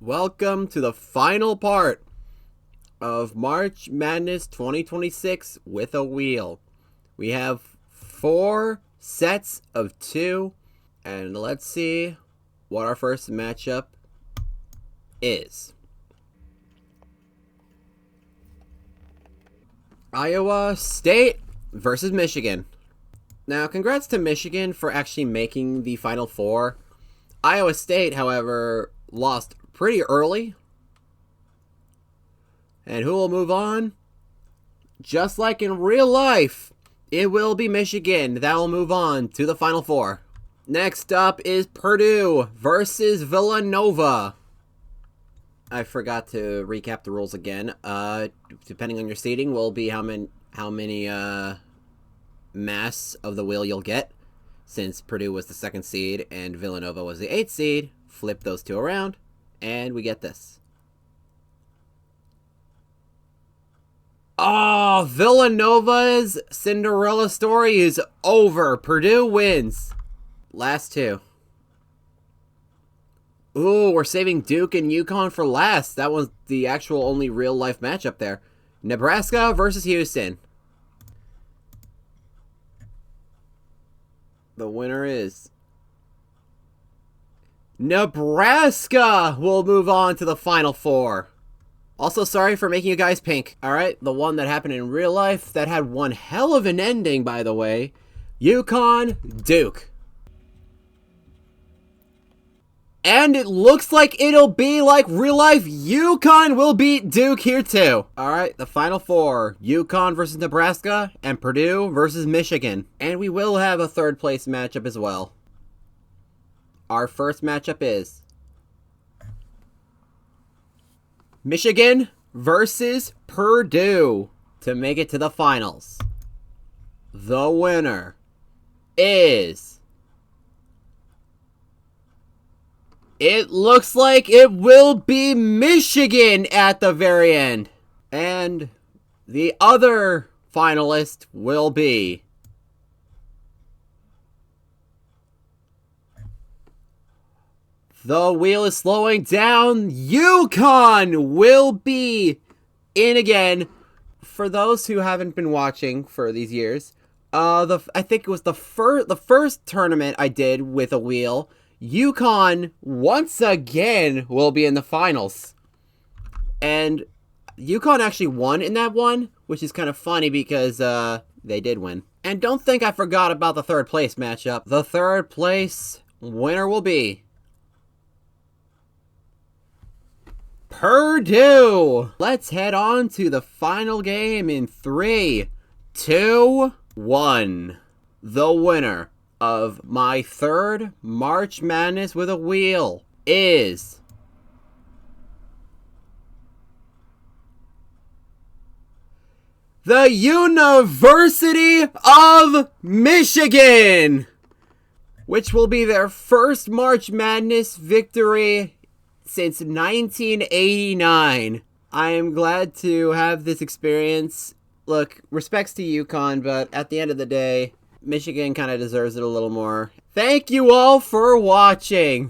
Welcome to the final part of March Madness 2026 with a wheel. We have 4 sets of 2, and let's see what our first matchup is. Iowa State versus Michigan. Now, congrats to Michigan for actually making the Final Four. Iowa State, however, lost pretty early. And who will move on? Just like in real life, it will be Michigan that will move on to the Final Four. Next up is Purdue versus Villanova. I forgot to recap the rules again. Depending on your seeding, will be how many mass of the wheel you'll get. Since Purdue was the 2nd seed and Villanova was the 8th seed, flip those two around, and we get this. Oh, Villanova's Cinderella story is over. Purdue wins. Last two. Ooh, we're saving Duke and UConn for last. That was the actual only real-life matchup there. Nebraska versus Houston. The winner is Nebraska will move on to the Final Four. Also, sorry for making you guys pink. Alright, the one that happened in real life that had one hell of an ending, by the way. UConn, Duke. And it looks like it'll be like real life. UConn will beat Duke here too. Alright, the Final Four. UConn versus Nebraska and Purdue versus Michigan. And we will have a 3rd place matchup as well. Our first matchup is Michigan versus Purdue to make it to the finals. The winner is... It looks like it will be Michigan at the very end. And the other finalist will be... The wheel is slowing down. UConn will be in again. For those who haven't been watching for these years, I think it was the first tournament I did with a wheel. UConn, once again, will be in the finals. And UConn actually won in that one, which is kind of funny because they did win. And don't think I forgot about the 3rd place matchup. The 3rd place winner will be Purdue. Let's head on to the final game in 3, 2, 1. The winner of my 3rd March Madness with a wheel is the University of Michigan, which will be their first March Madness victory since 1989. I am glad to have this experience. Look, respects to UConn, but at the end of the day, Michigan kind of deserves it a little more. Thank you all for watching.